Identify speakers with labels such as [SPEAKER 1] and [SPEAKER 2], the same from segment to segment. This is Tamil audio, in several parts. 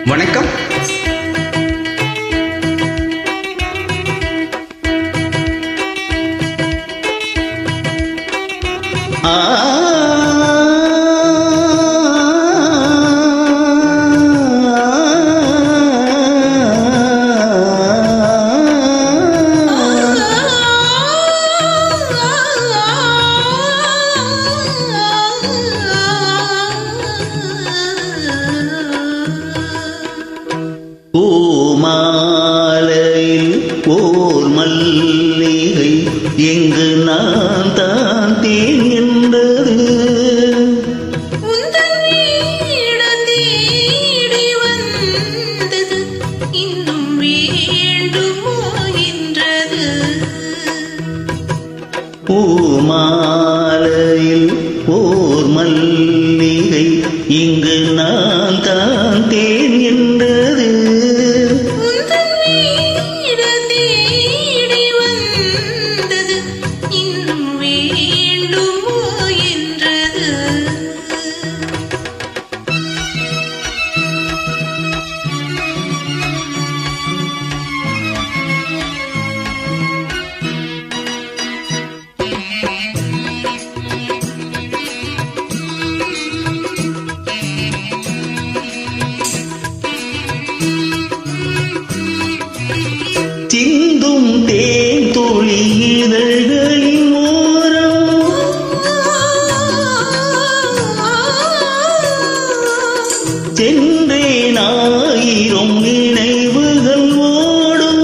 [SPEAKER 1] வணக்கம்.
[SPEAKER 2] பூமாலையில் ஓர் மல்லிகை எங்கு நான் தான் தேன் என்றது. பூமாலையில் ஓர் மல்லிகை இங்கு நான் தான் தேன் என்றது. சிந்தும் தேன் துளி இதழ்களின் ஓரம் சென்றேன் ஆயிரம் நினைவுகள் ஓடும்.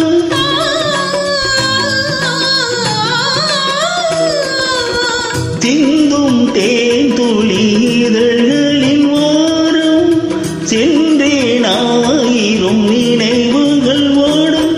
[SPEAKER 2] சிந்தும் தேன் துளி இதழ்களின் ஓரம் சென்றேன் ஆயிரம் நினைவுகள் ஓடும்.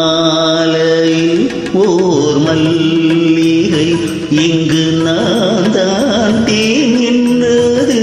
[SPEAKER 2] பூமாலையில் ஓர் மல்லிகை இங்கு நான் தான் தேன் என்றது.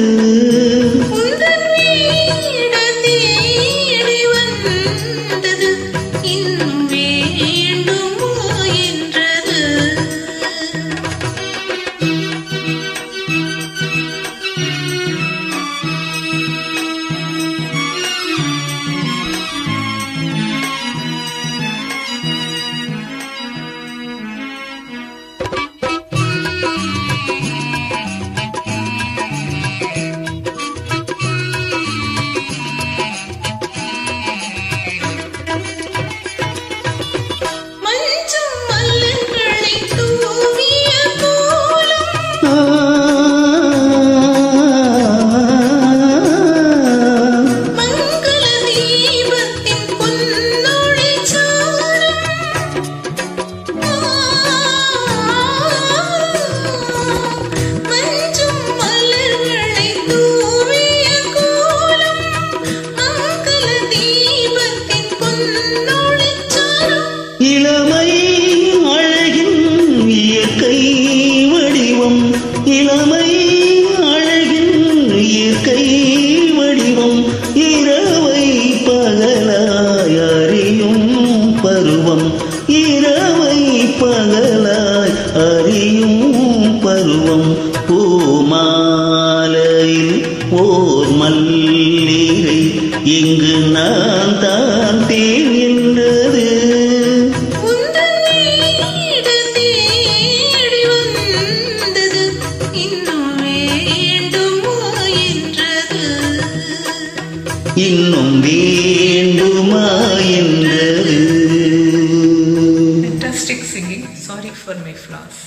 [SPEAKER 2] இளமை அழகின் இயற்கை வடிவம், இளமை அழகின் இயற்கை வடிவம், இரவை பகலாய் அறியும் பருவம், இரவை பகலாய் அறியும் பருவம். பூமாலையில் ஓர் மல்லிகை இங்கு நான் தான் தேன் என்றது. இன்னும் வேண்டுமா என்றது.
[SPEAKER 3] Fantastic singing. Sorry for my flaws.